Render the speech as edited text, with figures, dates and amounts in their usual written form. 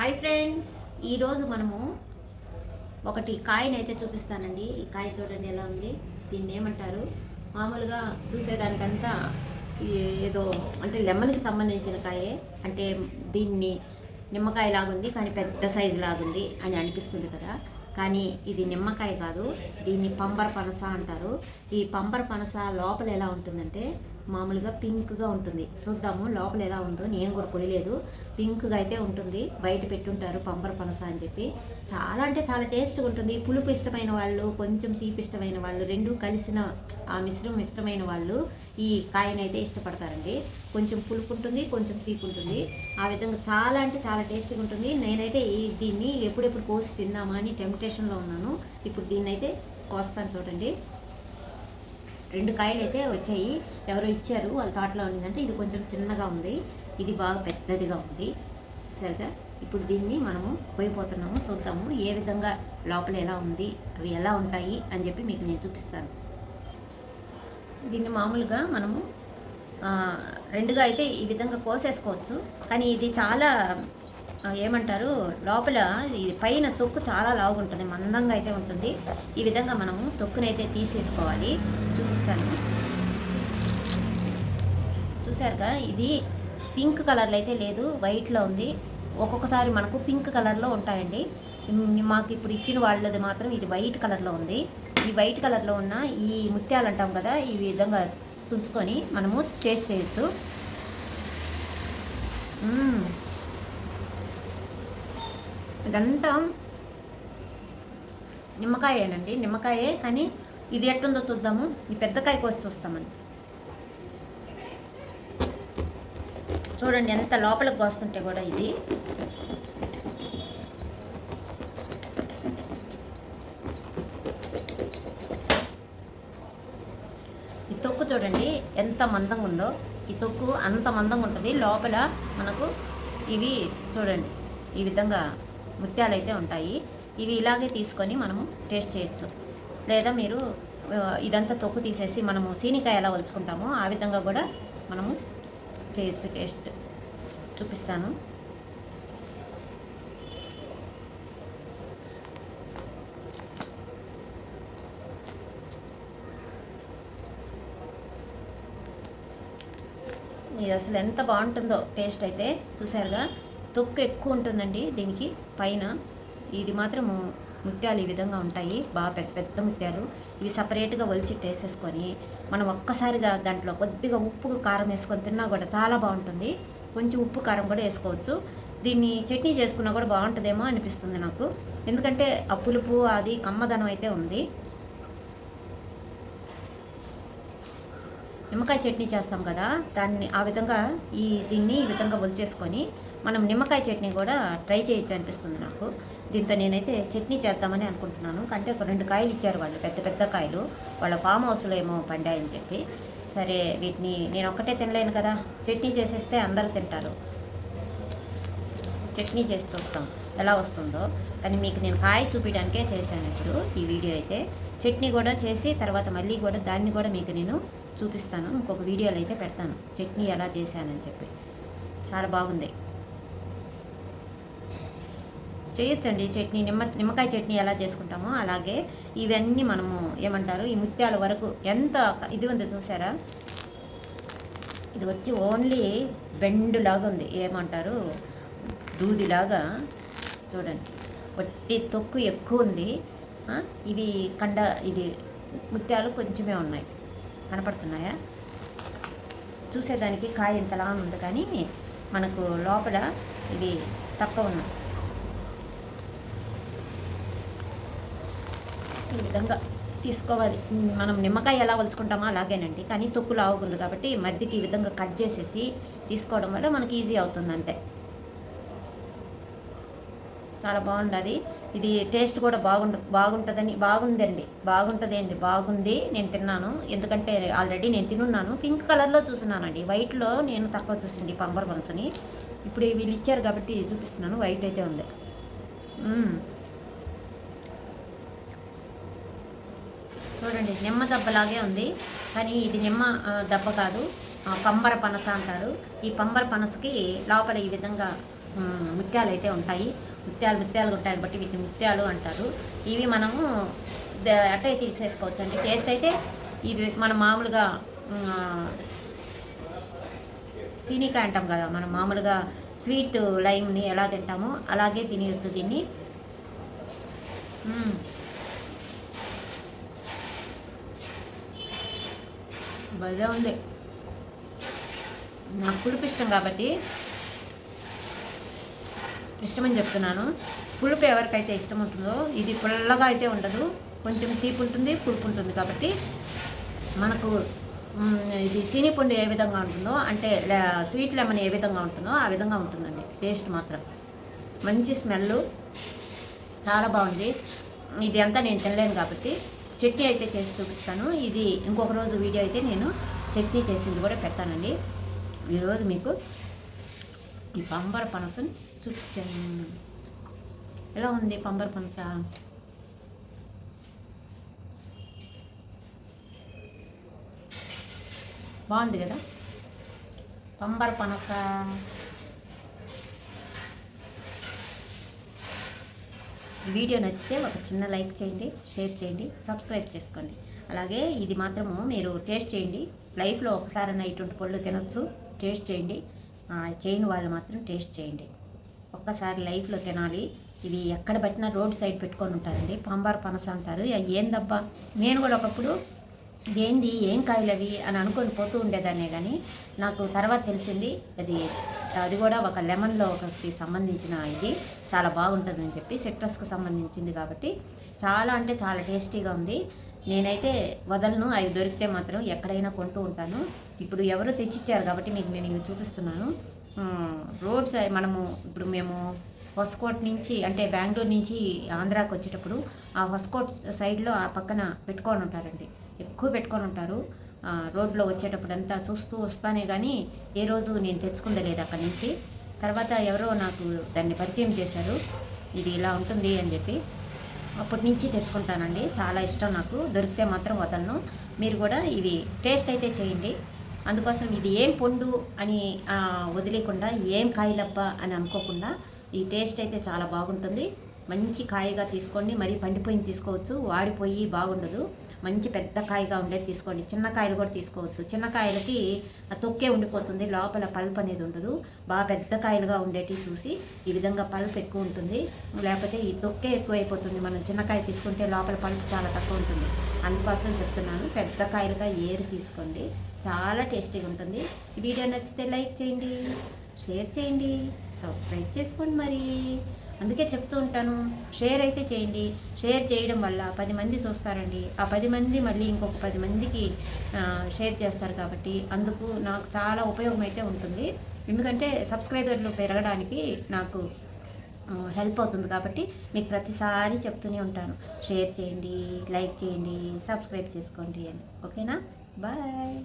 Hi friends, ఈరోజు మనము ఒకటి కాయనైతే చూపిస్తానండి. ఈ కాయ చూడండి ఎలా ఉంది. దీన్ని ఏమంటారు? మామూలుగా చూసేదానికంతా ఏదో అంటే లెమన్కి సంబంధించిన కాయే, అంటే దీన్ని నిమ్మకాయ లాగుంది కానీ పెద్ద సైజు లాగుంది అని అనిపిస్తుంది కదా. కానీ ఇది నిమ్మకాయ కాదు, దీన్ని పంబర పనస అంటారు. ఈ పంబర పనస లోపల ఎలా ఉంటుందంటే మామూలుగా పింక్గా ఉంటుంది. చూద్దాము లోపల ఎలా ఉందో. నేను కూడా కొయ్యలేదు, పింక్గా అయితే ఉంటుంది. బయట పెట్టుంటారు పంబర పనస అని చెప్పి. చాలా అంటే చాలా టేస్ట్గా ఉంటుంది. పులుపు ఇష్టమైన వాళ్ళు, కొంచెం తీపి ఇష్టమైన వాళ్ళు, రెండు కలిసిన ఆ మిశ్రమం ఇష్టమైన వాళ్ళు ఈ కాయనైతే ఇష్టపడతారండి. కొంచెం పులుపు ఉంటుంది, కొంచెం తీపి ఉంటుంది. ఆ విధంగా చాలా అంటే చాలా టేస్ట్గా ఉంటుంది. నేనైతే దీన్ని ఎప్పుడెప్పుడు కోసి తిందామా అని టెంప్టేషన్లో ఉన్నాను. ఇప్పుడు దీన్ని అయితే కోస్తాను చూడండి. 2 కాయలు అయితే వచ్చాయి. ఎవరో ఇచ్చారు, వాళ్ళ తోటలో ఉండిందంటే. ఇది కొంచెం చిన్నగా ఉంది, ఇది బాగా పెద్దదిగా ఉంది. సరిగా ఇప్పుడు దీన్ని మనము పోయిపోతున్నాము. చూద్దాము ఏ విధంగా లోపల ఎలా ఉంది, అవి ఎలా ఉంటాయి అని చెప్పి మీకు నేను చూపిస్తాను. దీన్ని మామూలుగా మనము 2గా అయితే ఈ విధంగా కోసేసుకోవచ్చు. కానీ ఇది చాలా ఏమంటారు, లోపల ఈ పైన తొక్కు చాలా లావుగా ఉంటుంది, మందంగా అయితే ఉంటుంది. ఈ విధంగా మనము తొక్కునైతే తీసేసుకోవాలి. చూపిస్తాను. చూసారుగా, ఇది పింక్ కలర్లో అయితే లేదు, వైట్లో ఉంది. ఒక్కొక్కసారి మనకు పింక్ కలర్లో ఉంటాయండి. మాకు ఇప్పుడు ఇచ్చిన వాళ్ళది మాత్రం ఇది వైట్ కలర్లో ఉంది. ఈ వైట్ కలర్లో ఉన్న ఈ ముత్యాలు అంటాం కదా, ఈ విధంగా తుంచుకొని మనము టేస్ట్ చేయొచ్చు. ఇదంతా నిమ్మకాయేనండి, నిమ్మకాయే. కానీ ఇది ఎట్టుందో చూద్దాము. ఈ పెద్ద కాయ కోసి చూస్తామని. చూడండి ఎంత లోపలికి కోస్తుంటే కూడా ఇది ఈ తొక్కు చూడండి ఎంత మందంగా ఉందో. ఈ తొక్కు అంత మందంగా ఉంటుంది. లోపల మనకు ఇవి చూడండి ఈ విధంగా ముత్యాలు అయితే ఉంటాయి. ఇవి ఇలాగే తీసుకొని మనము టేస్ట్ చేయొచ్చు. లేదా మీరు ఇదంతా తొక్కు తీసేసి మనము సీనికాయ ఎలా వలుచుకుంటామో ఆ విధంగా కూడా మనము చేయొచ్చు. టేస్ట్ చూపిస్తాను. ఇది అసలు ఎంత బాగుంటుందో టేస్ట్ అయితే. చూసారుగా, తొక్కు ఎక్కువ ఉంటుందండి దీనికి పైన. ఇది మాత్రము ముత్యాలు ఈ విధంగా ఉంటాయి, బాగా పెద్ద పెద్ద ముత్యాలు. ఇవి సపరేట్గా ఒలిచి వేసేసుకొని మనం ఒక్కసారిగా దాంట్లో కొద్దిగా ఉప్పు కారం వేసుకొని తిన్నా కూడా చాలా బాగుంటుంది. కొంచెం ఉప్పు కారం కూడా వేసుకోవచ్చు. దీన్ని చట్నీ చేసుకున్నా కూడా బాగుంటుందేమో అనిపిస్తుంది నాకు. ఎందుకంటే ఆ పులుపు అది కమ్మదనం అయితే ఉంది. నిమ్మకాయ చట్నీ చేస్తాం కదా, దాన్ని ఆ విధంగా దీన్ని ఈ విధంగా ఒలిచేసుకొని మనం నిమ్మకాయ చట్నీ కూడా ట్రై చేయొచ్చు అనిపిస్తుంది నాకు. దీంతో నేనైతే చట్నీ చేద్దామని అనుకుంటున్నాను. అంటే ఒక 2 కాయలు ఇచ్చారు వాళ్ళు, పెద్ద పెద్ద కాయలు. వాళ్ళ ఫామ్ హౌస్లో ఏమో పండాయని చెప్పి. సరే వీటిని నేను ఒక్కటే తినలేను కదా, చట్నీ చేసేస్తే అందరూ తింటారు. చట్నీ చేసి చూస్తాం ఎలా వస్తుందో. కానీ మీకు నేను కాయ చూపించడానికే చేశాను ఇప్పుడు ఈ వీడియో అయితే. చట్నీ కూడా చేసి తర్వాత మళ్ళీ కూడా దాన్ని కూడా మీకు నేను చూపిస్తాను. ఇంకొక వీడియోలో అయితే పెడతాను చట్నీ ఎలా చేశానని చెప్పి. చాలా బాగుంది, చేయొచ్చండి చట్నీ. నిమ్మకాయ చట్నీ ఎలా చేసుకుంటామో అలాగే ఇవన్నీ మనము ఏమంటారు, ఈ ముత్యాల వరకు ఎంత ఇది ఉంది చూసారా. ఇది వచ్చి ఓన్లీ బెండులాగా ఉంది, ఏమంటారు దూదిలాగా. చూడండి వట్టి తొక్కు ఎక్కువ ఉంది. ఇవి ఇది ముత్యాలు కొంచెమే ఉన్నాయి, కనపడుతున్నాయా? చూసేదానికి కాయ ఇంతలా ఉంది కానీ మనకు లోపల ఇవి తక్కువ ఉన్నాయి. ఈ విధంగా తీసుకోవాలి. మనం నిమ్మకాయ ఎలా వలుచుకుంటామో అలాగేనండి, కానీ తొక్కు లాగుంది కాబట్టి మధ్యకి ఈ విధంగా కట్ చేసేసి తీసుకోవడం వల్ల మనకి ఈజీ అవుతుంది అంతే. చాలా బాగుంటుంది. ఇది టేస్ట్ కూడా బాగుంది. నేను తిన్నాను, ఎందుకంటే ఆల్రెడీ నేను తినున్నాను. పింక్ కలర్లో చూస్తున్నానండి, వైట్లో నేను తక్కువ చూసింది పంబర పనసని. ఇప్పుడు వీళ్ళు ఇచ్చారు కాబట్టి చూపిస్తున్నాను. వైట్ అయితే ఉంది. చూడండి నిమ్మ దెబ్బలాగే ఉంది, కానీ ఇది నిమ్మ దెబ్బ కాదు, పంబర పనస అంటారు. ఈ పంబర పనసకి లోపల ఈ విధంగా ముత్యాలు అయితే ఉంటాయి. ముత్యాలు ఉంటాయి కాబట్టి వీటిని ముత్యాలు అంటారు. ఇవి మనము అట్టే తీసేసుకోవచ్చు అండి. టేస్ట్ అయితే ఇది మనం మామూలుగా సీనికాయ అంటాం కదా, మనం మామూలుగా స్వీట్ లైమ్ని ఎలా తింటామో అలాగే తినేయచ్చు దీన్ని. భలే ఉంది. నాకు పులుపు ఇష్టం కాబట్టి ఇష్టమని చెప్తున్నాను. పులుపు ఎవరికైతే ఇష్టం ఉంటుందో, ఇది పుల్లగా అయితే ఉండదు, కొంచెం తీపి ఉంటుంది, పులుపు ఉంటుంది. కాబట్టి మనకు ఇది చీనిపండు ఏ విధంగా ఉంటుందో, అంటే స్వీట్ లెమన్ ఏ విధంగా ఉంటుందో ఆ విధంగా ఉంటుందండి. టేస్ట్ మాత్రం మంచి స్మెల్, చాలా బాగుంది. ఇది అంతా నేను తినలేను కాబట్టి చట్నీ అయితే చేసి చూపిస్తాను. ఇది ఇంకొక రోజు వీడియో అయితే నేను చట్నీ చేసింది కూడా పెడతానండి. ఈరోజు మీకు ఈ పంబర పనసను చూపించాను. ఎలా ఉంది పంబర పనస? బాగుంది కదా పంబర పనస. వీడియో నచ్చితే ఒక చిన్న లైక్ చేయండి, షేర్ చేయండి, సబ్స్క్రైబ్ చేసుకోండి. అలాగే ఇది మాత్రము మీరు టేస్ట్ చేయండి. లైఫ్లో ఒకసారైనా ఇటువంటి పళ్ళు తినొచ్చు, టేస్ట్ చేయండి. చేయని వాళ్ళు మాత్రం టేస్ట్ చేయండి. ఒక్కసారి లైఫ్లో తినాలి. ఇవి ఎక్కడ పెట్టినా రోడ్ సైడ్ పెట్టుకొని ఉంటారండి. పంబార్ పనస అంటారు. ఏందబ్బా, నేను కూడా ఒకప్పుడు ఏంది ఏం కాయలు అవి అని అనుకొని పోతూ ఉండేదాన్నే, కానీ నాకు తర్వాత తెలిసింది అది కూడా ఒక లెమన్లో ఒకటి సంబంధించిన ఇది చాలా బాగుంటుందని చెప్పి, సిట్రస్కు సంబంధించింది కాబట్టి చాలా అంటే చాలా టేస్టీగా ఉంది. నేనైతే వదలను, అవి దొరికితే మాత్రం ఎక్కడైనా కొంటూ ఉంటాను. ఇప్పుడు ఎవరో తెచ్చిచ్చారు కాబట్టి మీకు నేను చూపిస్తున్నాను. రోడ్ సైడ్ మనము ఇప్పుడు మేము హొస్కోట్ నుంచి, అంటే బెంగళూరు నుంచి ఆంధ్రాకి వచ్చేటప్పుడు ఆ హొస్కోట్ సైడ్లో ఆ పక్కన పెట్టుకొని ఉంటారండి, ఎక్కువ పెట్టుకొని ఉంటారు. రోడ్లో వచ్చేటప్పుడు అంతా చూస్తూ వస్తానే కానీ ఏ రోజు నేను తెచ్చుకుందలేదు అక్కడి నుంచి. తర్వాత ఎవరో నాకు దాన్ని పరిచయం చేశారు, ఇది ఇలా ఉంటుంది అని చెప్పి. అప్పటి నుంచి తెచ్చుకుంటానండి. చాలా ఇష్టం నాకు, దొరికితే మాత్రం వదలను. మీరు కూడా ఇవి టేస్ట్ అయితే చేయండి. అందుకోసం ఇది ఏం పండు అని వదిలేకుండా, ఏం కాయలబ్బా అని అనుకోకుండా ఈ టేస్ట్ అయితే చాలా బాగుంటుంది. మంచి కాయగా తీసుకోండి, మరీ పండిపోయింది తీసుకోవచ్చు, వాడిపోయి బాగుండదు. మంచి పెద్ద కాయగా ఉండేది తీసుకోండి. చిన్న కాయలు కూడా తీసుకోవచ్చు. చిన్న కాయలకి తొక్కే ఉండిపోతుంది, లోపల పల్ప్ అనేది ఉండదు. బాగా పెద్ద కాయలుగా ఉండేటివి చూసి, ఈ విధంగా పల్ప్ ఎక్కువ ఉంటుంది, లేకపోతే ఈ తొక్కే ఎక్కువైపోతుంది. మనం చిన్నకాయ తీసుకుంటే లోపల పల్ప్ చాలా తక్కువ ఉంటుంది. అందుకోసం చెప్తున్నాను, పెద్ద కాయలుగా ఏరి తీసుకోండి, చాలా టేస్టీగా ఉంటుంది. ఈ వీడియో నచ్చితే లైక్ చేయండి, షేర్ చేయండి, సబ్స్క్రైబ్ చేసుకోండి. మరి అందుకే చెప్తూ ఉంటాను, షేర్ అయితే చేయండి. షేర్ చేయడం వల్ల 10 మంది చూస్తారండి. ఆ 10 మంది మళ్ళీ ఇంకొక 10 మందికి షేర్ చేస్తారు. కాబట్టి అందుకు నాకు చాలా ఉపయోగం అయితే ఉంటుంది. ఎందుకంటే సబ్స్క్రైబర్లు పెరగడానికి నాకు హెల్ప్ అవుతుంది. కాబట్టి మీకు ప్రతిసారి చెప్తూనే ఉంటాను, షేర్ చేయండి, లైక్ చేయండి, సబ్స్క్రైబ్ చేసుకోండి అని. ఓకేనా? బాయ్.